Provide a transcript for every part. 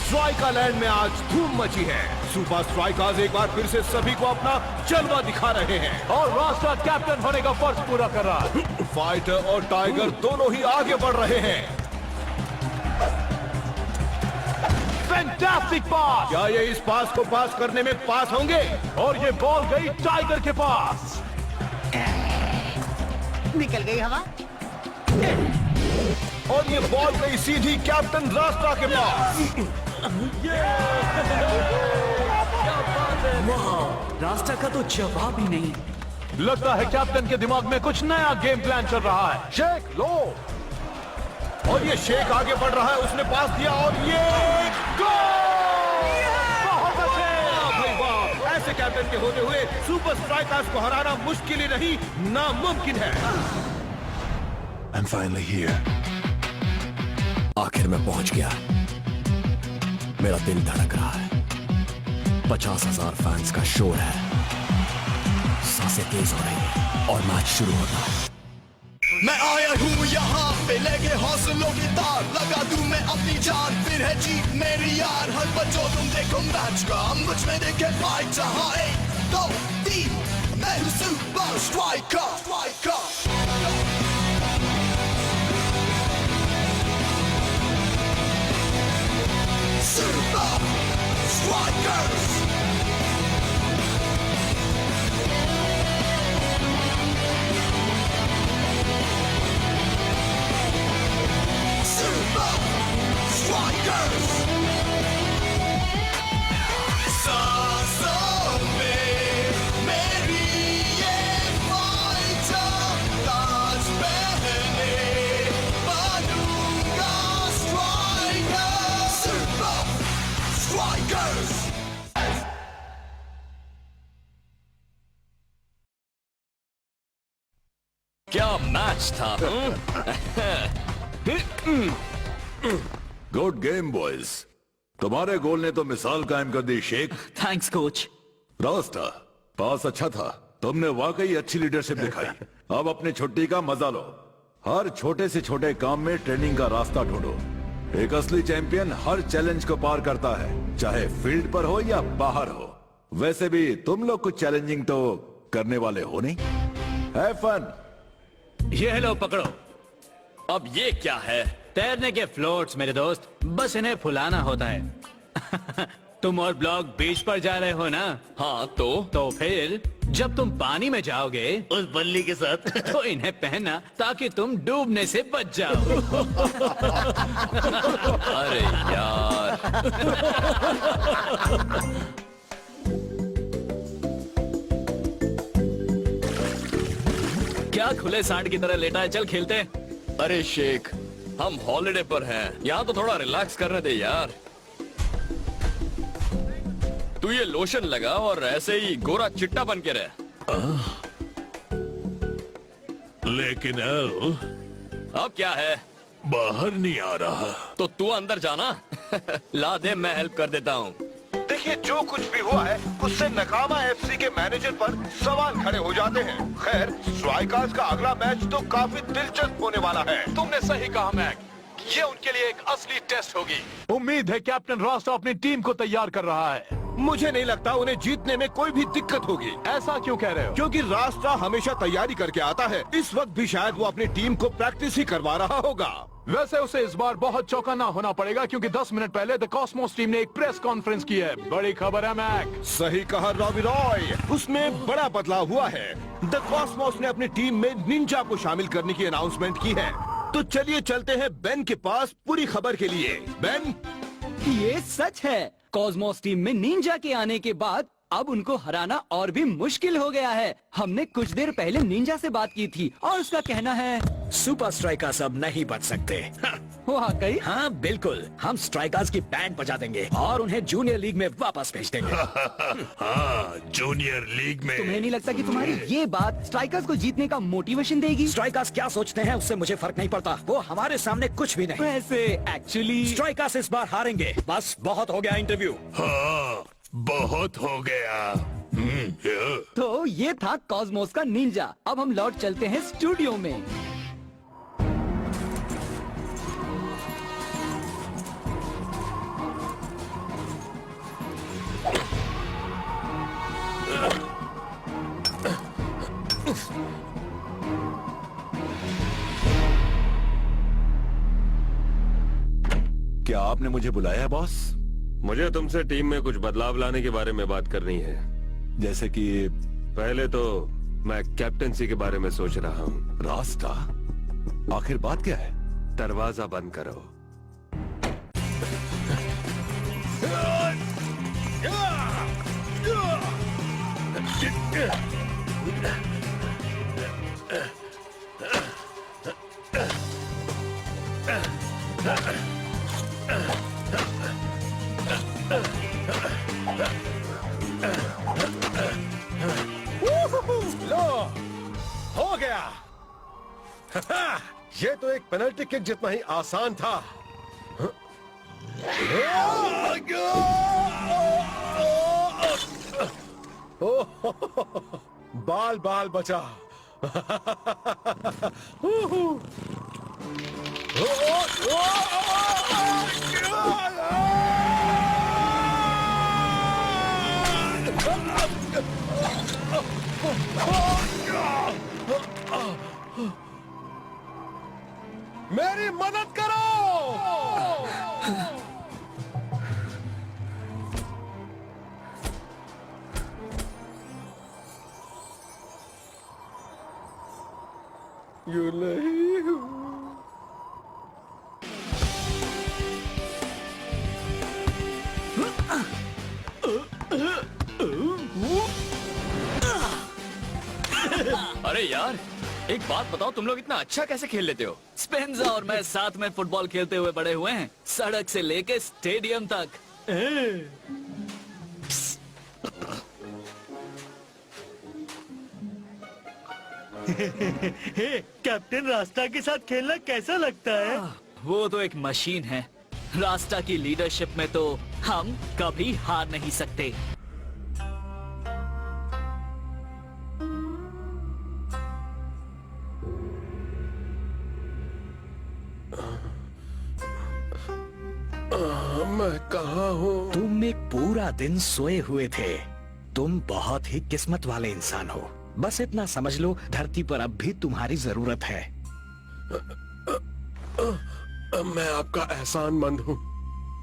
स्ट्राइका land में आज धूम मची है। सुपर स्ट्राइकर्स एक बार फिर से सभी को अपना जलवा दिखा रहे हैं और रास्ता कैप्टन होने का फर्ज पूरा कर रहा है। फाइटर और टाइगर दोनों ही आगे बढ़ रहे हैं। फैंटास्टिक पास। क्या ये इस पास को पास करने में पास होंगे? और ये बॉल गई टाइगर के पास। निकल गई हवा। और ये बॉल गई सीधी कैप्टन रास्ता के पास। रास्ता का तो जवाब ही नहीं। लगता है कैप्टन के दिमाग में कुछ नया गेम प्लान चल रहा है। शेख लो। और ये शेख आगे बढ़ रहा है, उसने पास दिया और ये गोल! बहुत अच्छे। भाई वाह, ऐसे कैप्टन के होते हुए सुपर स्ट्राइकर्स को हराना मुश्किल ही नहीं, नामुमकिन है। I'm finally here. आखिर मैं पहुंच गया। मेरा दिल धड़क रहा है। 50,000 फैंस का शोर है। सांसें तेज हो रही है और मैच शुरू होता है। मैं आया हूँ यहाँ पे लेके हौसलों की तार, लगा दूं मैं अपनी जान, फिर है जीत मेरी यार। हर बच्चों तुम देखो मैच का, मुझ में देखे फाइट जहाँ 1, 2, 3, मैं हूँ super striker. Super Strikers! Super Strikers! सांसों में मेरी ये फाइटर, ताज पहने बनूंगा स्ट्राइकर। Super Strikers! क्या मैच था? Good game boys. तुम्हारे गोल ने तो मिसाल कायम कर दी शेख। Thanks coach. रास्ता पास अच्छा था, तुमने वाकई अच्छी लीडरशिप दिखाई। अब अपनी छुट्टी का मजा लो। हर छोटे से छोटे काम में ट्रेनिंग का रास्ता ढूंढो। एक असली चैंपियन हर चैलेंज को पार करता है, चाहे फील्ड पर हो या बाहर हो। वैसे भी तुम लोग कुछ चैलेंजिंग तो करने वाले हो नहीं। Have fun. ये लो पकड़ो। अब ये क्या है? तैरने के फ्लोट्स मेरे दोस्त, बस इन्हें फुलाना होता है। तुम और ब्लॉग बीच पर जा रहे हो ना? हाँ तो फिर जब तुम पानी में जाओगे उस बल्ली के साथ तो इन्हें पहनना ताकि तुम डूबने से बच जाओ। अरे यार। क्या खुले सांड की तरह लेटा है? चल खेलते हैं। अरे शेख, हम हॉलिडे पर हैं, यहाँ तो थोड़ा रिलैक्स करने दे यार। तू ये लोशन लगा और ऐसे ही गोरा चिट्टा बन के रह। लेकिन एल अब क्या है? बाहर नहीं आ रहा। तो तू अंदर जाना। ला दे, मैं हेल्प कर देता हूँ। देखिए, जो कुछ भी हुआ है उससे नकामा एफसी के मैनेजर पर सवाल खड़े हो जाते हैं। खैर, स्ट्राइकर्स का अगला मैच तो काफी दिलचस्प होने वाला है। तुमने सही कहा मैक, ये उनके लिए एक असली टेस्ट होगी। उम्मीद है कैप्टन रास्ता अपनी टीम को तैयार कर रहा है। मुझे नहीं लगता उन्हें जीतने में कोई भी दिक्कत होगी। ऐसा क्यों कह रहे हो? क्योंकि रास्ता हमेशा तैयारी करके आता है। इस वक्त भी शायद वो अपनी टीम को प्रैक्टिस ही करवा रहा होगा। वैसे उसे इस बार बहुत चौकन्ना होना पड़ेगा क्योंकि 10 मिनट पहले द कॉस्मोस टीम ने एक प्रेस कॉन्फ्रेंस की है। बड़ी खबर है मैक। सही कहा रॉबी रॉय, उसमें बड़ा बदलाव हुआ है। द कॉस्मोस ने अपनी टीम में निंजा को शामिल करने की अनाउंसमेंट की है। तो चलिए चलते हैं बेन के पास पूरी खबर के लिए। बेन, ये सच है। कॉस्मोस टीम में निंजा के आने के बाद अब उनको हराना और भी मुश्किल हो गया है। हमने कुछ देर पहले निंजा से बात की थी और उसका कहना है सुपर स्ट्राइकर्स अब नहीं बच सकते। वाकई? हाँ बिल्कुल, हम स्ट्राइकर्स की बैंड बजा देंगे और उन्हें जूनियर लीग में वापस भेज देंगे। हाँ, जूनियर लीग में। तुम्हें नहीं लगता कि तुम्हारी ये बात स्ट्राइकर्स को जीतने का मोटिवेशन देगी? स्ट्राइकर्स क्या सोचते हैं उससे मुझे फर्क नहीं पड़ता, वो हमारे सामने कुछ भी नहीं। वैसे एक्चुअली स्ट्राइकर्स इस बार हारेंगे। बस बहुत हो गया इंटरव्यू। हाँ, बहुत हो गया। तो ये था कॉस्मोस का निंजा। अब हम लौट चलते हैं स्टूडियो में। क्या आपने मुझे बुलाया है बॉस? मुझे तुमसे टीम में कुछ बदलाव लाने के बारे में बात करनी है। जैसे कि पहले तो मैं कैप्टेंसी के बारे में सोच रहा हूँ। रास्ता? आखिर बात क्या है? दरवाजा बंद करो। लो, हो गया। ये तो एक पेनल्टी किक जितना ही आसान था। बाल बाल बचा। मेरी मदद करो। यू नहीं हूँ। अरे यार, एक बात बताओ, तुम लोग इतना अच्छा कैसे खेल लेते हो? स्पेंजा और मैं साथ में फुटबॉल खेलते हुए बड़े हुए हैं, सड़क से लेके स्टेडियम तक। कैप्टन रास्ता के साथ खेलना कैसा लगता है? वो तो एक मशीन है। रास्ता की लीडरशिप में तो हम कभी हार नहीं सकते। मैं कहाँ हूँ? तुम एक पूरा दिन सोए हुए थे। तुम बहुत ही किस्मत वाले इंसान हो। बस इतना समझ लो, धरती पर अब भी तुम्हारी जरूरत है। मैं आपका एहसानमंद हूँ।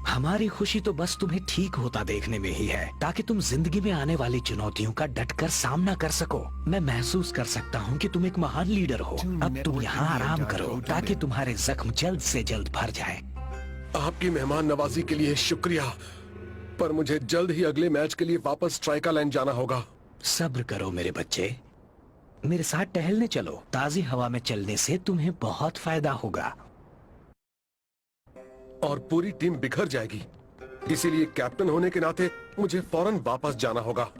हमारी खुशी तो बस तुम्हें ठीक होता देखने में ही है, ताकि तुम जिंदगी में आने वाली चुनौतियों का डटकर सामना कर सको। मैं महसूस कर सकता हूँ कि तुम एक महान लीडर हो। अब तुम यहाँ आराम करो, ताकि तुम्हारे जख्म जल्द से जल्द भर जाए। आपकी मेहमान नवाजी के लिए शुक्रिया, पर मुझे जल्द ही अगले मैच के लिए वापस स्ट्राइकर लाइन जाना होगा। सब्र करो मेरे बच्चे, मेरे साथ टहलने चलो। ताजी हवा में चलने से तुम्हें बहुत फायदा होगा। और पूरी टीम बिखर जाएगी, इसीलिए कैप्टन होने के नाते मुझे फौरन वापस जाना होगा।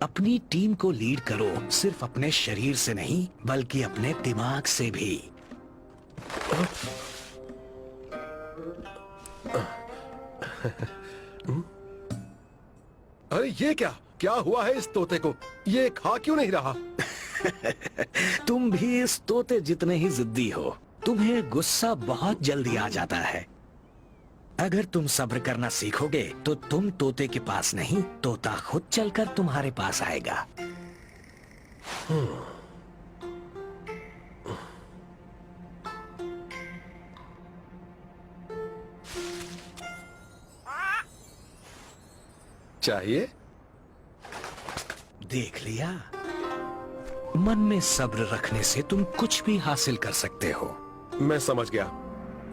अपनी टीम को लीड करो, सिर्फ अपने शरीर से नहीं, बल्कि अपने दिमाग से भी। अरे ये क्या हुआ है इस तोते को? ये खा क्यों नहीं रहा? तुम भी इस तोते जितने ही जिद्दी हो। तुम्हें गुस्सा बहुत जल्दी आ जाता है। अगर तुम सब्र करना सीखोगे तो तुम तोते के पास नहीं, तोता खुद चलकर तुम्हारे पास आएगा। चाहिए? देख लिया, मन में सब्र रखने से तुम कुछ भी हासिल कर सकते हो। मैं समझ गया,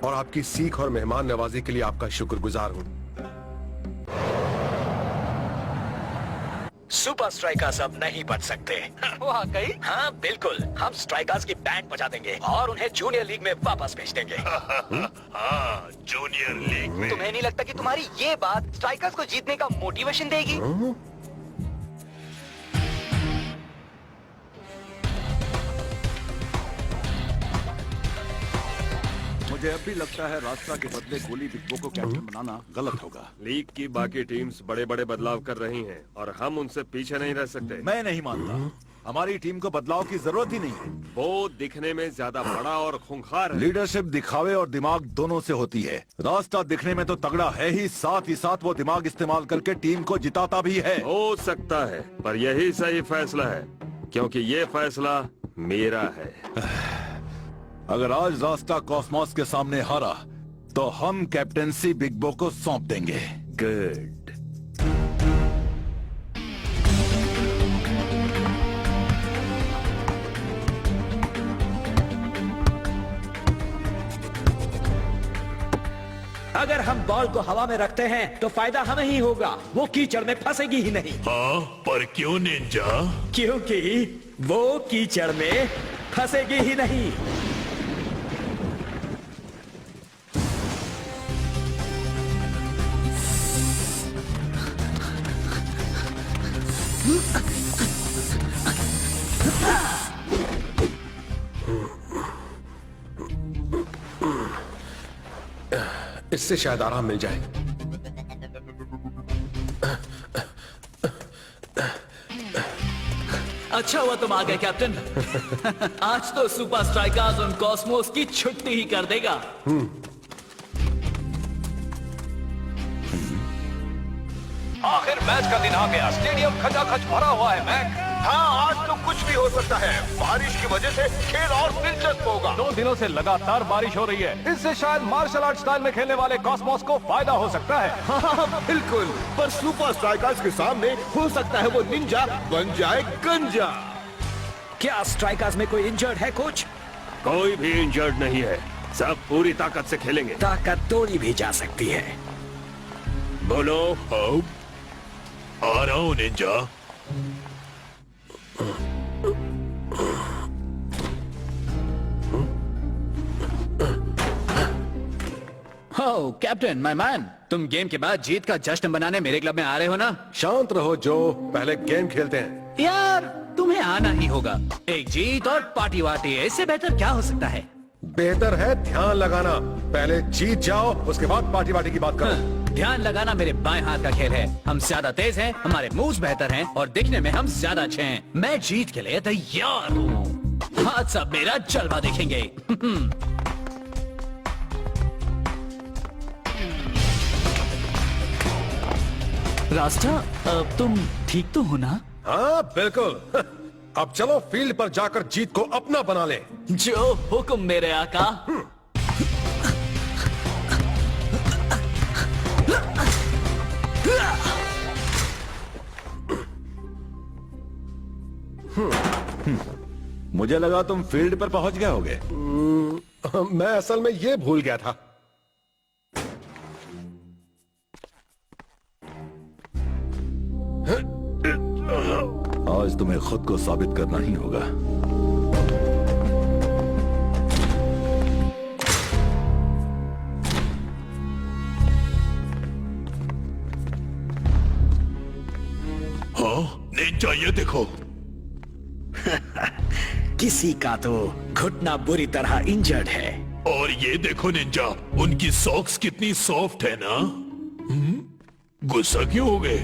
और आपकी सीख और मेहमान नवाजी के लिए आपका शुक्रगुजार हूँ। सुपर स्ट्राइकर्स अब नहीं बच सकते। वाकई? हाँ बिल्कुल, हम स्ट्राइकर्स की बैंड बजा देंगे और उन्हें जूनियर लीग में वापस भेज देंगे। हाँ, जूनियर लीग में। तुम्हें नहीं लगता कि तुम्हारी ये बात स्ट्राइकर्स को जीतने का मोटिवेशन देगी? मुझे अब भी लगता है रास्ता के बदले गोली बिग्बो को कैप्टन बनाना गलत होगा। लीग की बाकी टीम्स बड़े बड़े बदलाव कर रही हैं और हम उनसे पीछे नहीं रह सकते। मैं नहीं मानता, हमारी टीम को बदलाव की जरूरत ही नहीं है। वो दिखने में ज्यादा बड़ा और खूंखार है। लीडरशिप दिखावे और दिमाग दोनों से होती है। रास्ता दिखने में तो तगड़ा है ही साथ वो दिमाग इस्तेमाल करके टीम को जिताता भी है। हो सकता है, पर यही सही फैसला है, क्योंकि ये फैसला मेरा है। अगर आज रास्ता कॉस्मोस के सामने हारा तो हम कैप्टेंसी बिग बो को सौंप देंगे। गुड। अगर हम बॉल को हवा में रखते हैं तो फायदा हमें ही होगा, वो कीचड़ में फंसेगी ही नहीं। हाँ, पर क्यों निंजा? क्योंकि वो कीचड़ में फंसेगी ही नहीं। इससे शायद आराम मिल जाए। अच्छा हुआ तुम आ गए कैप्टन। आज तो सुपर स्ट्राइकर्स और कॉस्मोस की छुट्टी ही कर देगा। आखिर मैच का दिन आ गया। स्टेडियम खचाखच भरा हुआ है मैक। हाँ, आज तो कुछ भी हो सकता है। बारिश की वजह से खेल और दिलचस्प होगा। 2 दिनों से लगातार बारिश हो रही है। इससे शायद मार्शल आर्ट स्टाइल में खेलने वाले कॉस्मोस को फायदा हो सकता है। हाँ, बिल्कुल। पर सुपर स्ट्राइकर्स के सामने हो सकता है वो निंजा बन जाए गंजा। क्या स्ट्राइकर्स में कोई इंजर्ड है कुछ? कोई भी इंजर्ड नहीं है, सब पूरी ताकत से खेलेंगे। ताकत तोड़ी भी जा सकती है। बोलो। आ रहा हूँ निंजा। हो कैप्टन माय मैन, तुम गेम के बाद जीत का जश्न बनाने मेरे क्लब में आ रहे हो ना? शांत रहो जो, पहले गेम खेलते हैं। यार तुम्हें आना ही होगा। एक जीत और पार्टी वार्टी, इससे बेहतर क्या हो सकता है? बेहतर है ध्यान लगाना। पहले जीत जाओ, उसके बाद पार्टी वार्टी की बात करो। ध्यान लगाना मेरे बाएं हाथ का खेल है। हम ज्यादा तेज हैं, हमारे मूव्स बेहतर हैं और दिखने में हम ज्यादा अच्छे हैं। मैं जीत के लिए तैयार हूँ। हाथ सब मेरा जलवा देखेंगे। रास्ता, तुम ठीक तो हो ना? हाँ बिल्कुल। अब चलो फील्ड पर जाकर जीत को अपना बना ले। जो हुक्म मेरे आका। मुझे लगा तुम फील्ड पर पहुंच गए होगे। मैं असल में ये भूल गया था। आज तुम्हें खुद को साबित करना ही होगा। हाँ निंजा, ये देखो। किसी का तो घुटना बुरी तरह इंजर्ड है। और ये देखो निंजा, उनकी सॉक्स कितनी सॉफ्ट है ना। गुस्सा क्यों हो गए?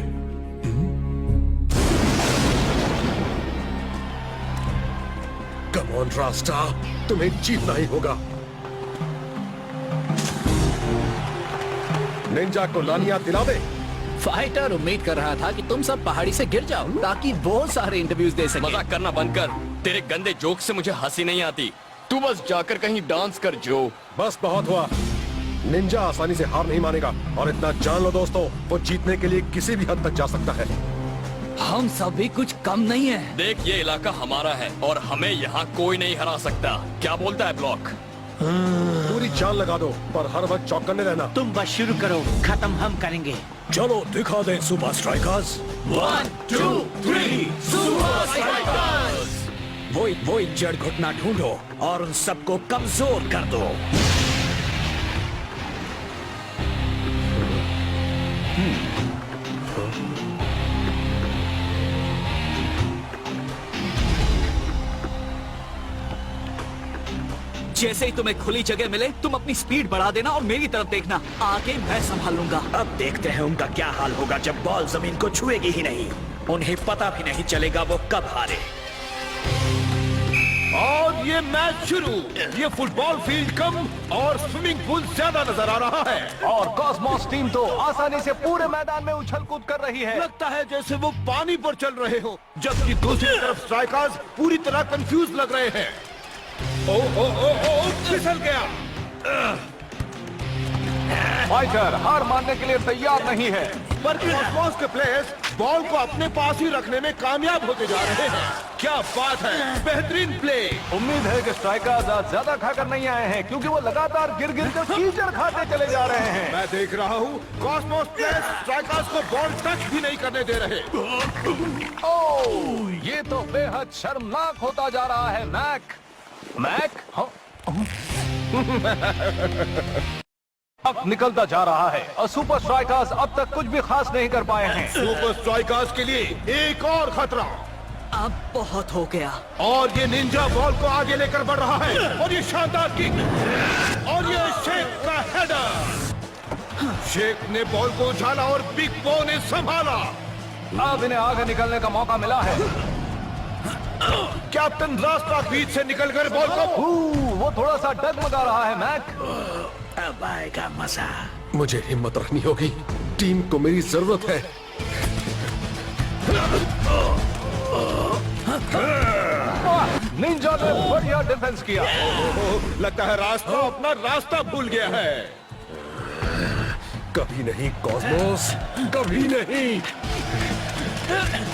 कम ऑन रास्ता, तुम्हें जीतना ही होगा। निंजा को लानिया दिला दे। फाइटर उम्मीद कर रहा था कि तुम सब पहाड़ी से गिर जाओ ताकि बहुत सारे इंटरव्यूज दे सके। मजाक करना बंद कर। तेरे गंदे जोक से मुझे हंसी नहीं आती। तू बस जाकर कहीं डांस कर जो। बस बहुत हुआ। निंजा आसानी से हार नहीं मानेगा और इतना जान लो दोस्तों, वो जीतने के लिए किसी भी हद तक जा सकता है। हम सब भी कुछ कम नहीं है। देख, ये इलाका हमारा है और हमें यहाँ कोई नहीं हरा सकता। क्या बोलता है ब्लॉक? पूरी जान लगा दो, पर हर वक्त चौकन्ने रहना। तुम बस शुरू करो, खत्म हम करेंगे। चलो दिखा दें सुपर स्ट्राइकर्स। 1 2 3 super strikers. वो इंजर्ड घुटना ढूंढो और उन सबको कमजोर कर दो। जैसे ही तुम्हें खुली जगह मिले तुम अपनी स्पीड बढ़ा देना और मेरी तरफ देखना। आगे मैं संभाल लूंगा। अब देखते हैं उनका क्या हाल होगा जब बॉल जमीन को छुएगी ही नहीं। उन्हें पता भी नहीं चलेगा वो कब हारे। और ये मैच शुरू। ये फुटबॉल फील्ड कम और स्विमिंग पूल ज्यादा नजर आ रहा है। और कॉस्मोस टीम तो आसानी से पूरे मैदान में उछल कूद कर रही है। लगता है जैसे वो पानी पर चल रहे हो, जबकि दूसरी तरफ स्ट्राइकर्स पूरी तरह कंफ्यूज लग रहे हैं। ओ फिसल गया। फाइटर हार मानने के लिए तैयार नहीं है। पर कॉस्मोस के प्लेयर्स बॉल को अपने पास ही रखने में कामयाब होते जा रहे हैं। क्या बात है, बेहतरीन प्ले। उम्मीद है कि स्ट्राइकर्स आज ज्यादा खाकर नहीं आए हैं, क्योंकि वो लगातार गिर गिर कर कीचड़ खाते चले जा रहे हैं। मैं देख रहा हूँ कॉस्मोस प्लेयर्स स्ट्राइकर्स को बॉल टच भी नहीं करने दे रहे। ओह, ये तो बेहद शर्मनाक होता जा रहा है। मैक हाँ। अब निकलता जा रहा है और सुपर स्ट्राइकर्स अब तक कुछ भी खास नहीं कर पाए हैं। सुपर स्ट्राइकर्स के लिए एक और खतरा। अब बहुत हो गया। और ये निंजा बॉल को आगे लेकर बढ़ रहा है और ये शानदार किक और ये शेख का हेडर। शेख ने बॉल को उछाला और बिग बो ने संभाला। अब इन्हें आगे निकलने का मौका मिला है। कैप्टन रास्ता बीच से निकलकर बॉल को वो थोड़ा सा डगमगा रहा है। मैक अब आएगा मजा। मुझे हिम्मत रखनी होगी, टीम को मेरी जरूरत है। निंजा ने बढ़िया डिफेंस किया। लगता है रास्ता अपना रास्ता भूल गया है। कभी नहीं कॉस्मोस, कभी नहीं।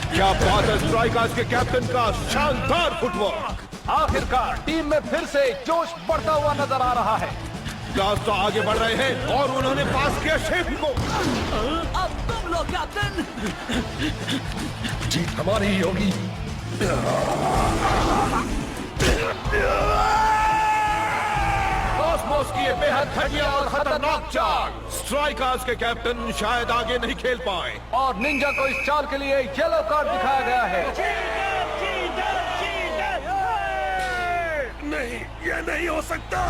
क्या बात है स्ट्राइकर्स के कैप्टन का शानदार फुटवर्क। आखिरकार टीम में फिर से जोश बढ़ता हुआ नजर आ रहा है। रास्ता आगे बढ़ रहे हैं और उन्होंने पास किया शेख को। अब तुम लोग कैप्टन। जीत हमारी ही होगी। कॉस्मोस की ये बेहद घटिया और खतरनाक चाल। स्ट्राइकर्स के कैप्टन शायद आगे नहीं खेल पाए और निंजा को इस चाल के लिए येलो कार्ड दिखाया गया है। नहीं, ये नहीं हो सकता।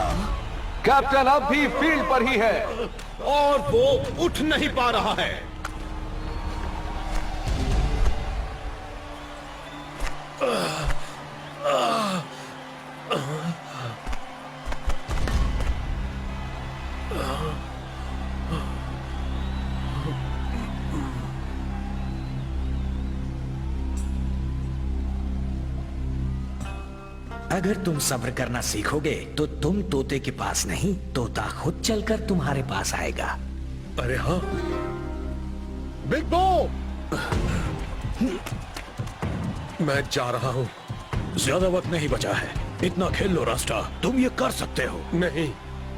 कैप्टन अब भी फील्ड पर ही है और वो उठ नहीं पा रहा है। अगर तुम सब्र करना सीखोगे तो तुम तोते के पास नहीं, तोता खुद चलकर तुम्हारे पास आएगा। अरे हाँ, बिग बो, मैं जा रहा हूँ। ज्यादा वक्त नहीं बचा है, इतना खेल लो रास्ता, तुम ये कर सकते हो। नहीं,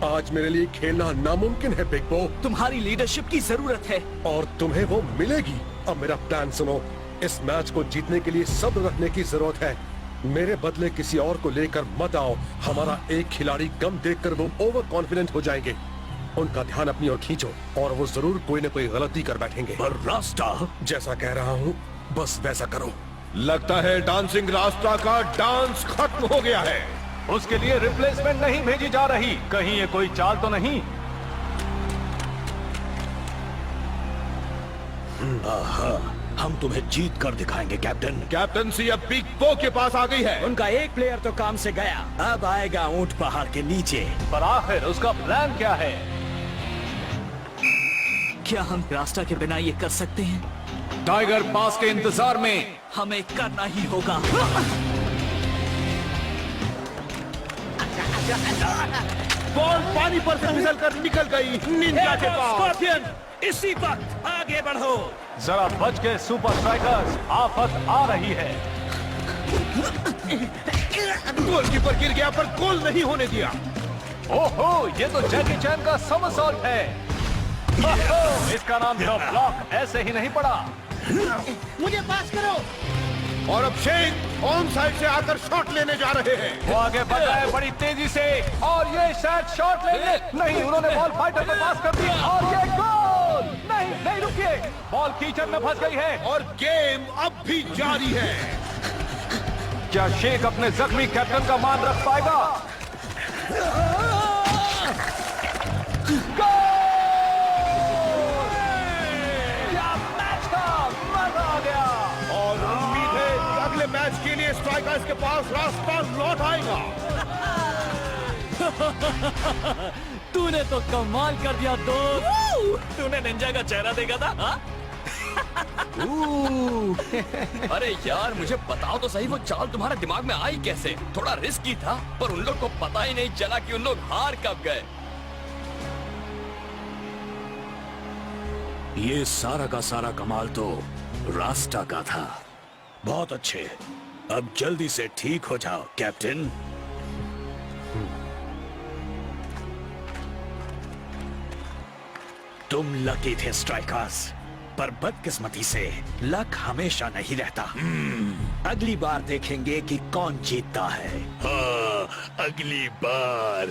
आज मेरे लिए खेलना नामुमकिन है बिग बो। तुम्हारी लीडरशिप की जरूरत है और तुम्हें वो मिलेगी। अब मेरा प्लान सुनो, इस मैच को जीतने के लिए सब्र रखने की जरूरत है। मेरे बदले किसी और को लेकर मत आओ। हमारा एक खिलाड़ी कम देखकर वो ओवर कॉन्फिडेंट हो जाएंगे। उनका ध्यान अपनी ओर खींचो और वो जरूर कोई न कोई गलती कर बैठेंगे। पर रास्ता, जैसा कह रहा हूँ बस वैसा करो। लगता है डांसिंग रास्ता का डांस खत्म हो गया है। उसके लिए रिप्लेसमेंट नहीं भेजी जा रही। कहीं ये कोई चाल तो नहीं? हम तुम्हें जीत कर दिखाएंगे कैप्टन। कैप्टनसी अब बिग बो के पास आ गई है। उनका एक प्लेयर तो काम से गया, अब आएगा ऊंट पहाड़ के नीचे। पर आखिर उसका प्लान क्या है? क्या हम रास्ता के बिना ये कर सकते हैं? टाइगर पास के इंतजार में हमें करना ही होगा। बॉल पानी पर से फिसलकर निकल गई निंजा के पास। इसी वक्त आगे बढ़ो। जरा बच के सुपर स्ट्राइकर्स, आफत आ रही है। गोलकीपर गिर गया पर गोल नहीं होने दिया। ओहो, ये तो जैकी चैन का समरसॉल्ट है। ओहो, इसका नाम तो ब्लॉक ऐसे ही नहीं पड़ा। मुझे पास करो। और अब शेख ऑन साइड से आकर शॉट लेने जा रहे हैं। वो आगे बढ़ रहा है बड़ी तेजी से और ये शायद शॉट लेंगे। नहीं, उन्होंने बॉल फाइटर को पास कर दी और ये गोल। नहीं नहीं, रुकिए, बॉल कीचड़ में फंस गई है और गेम अब भी जारी है। क्या शेख अपने जख्मी कैप्टन का मान रख पाएगा? क्या मैच का मजा आ गया। और उम्मीद है कि अगले मैच के लिए स्ट्राइकर्स के पास रास्ता लौट आएगा। तूने तो कमाल कर दिया दोस्त। तूने निंजा का चेहरा देखा था? हा? अरे यार, मुझे बताओ तो सही, वो चाल तुम्हारे दिमाग में आई कैसे? थोड़ा रिस्की था, पर उन लोग को पता ही नहीं चला कि उन लोग हार कब गए। ये सारा का सारा कमाल तो रास्ता का था। बहुत अच्छे, अब जल्दी से ठीक हो जाओ कैप्टन। तुम लकी थे स्ट्राइकर्स, पर बदकिस्मती से लक हमेशा नहीं रहता। अगली बार देखेंगे कि कौन जीतता है। हाँ, अगली बार।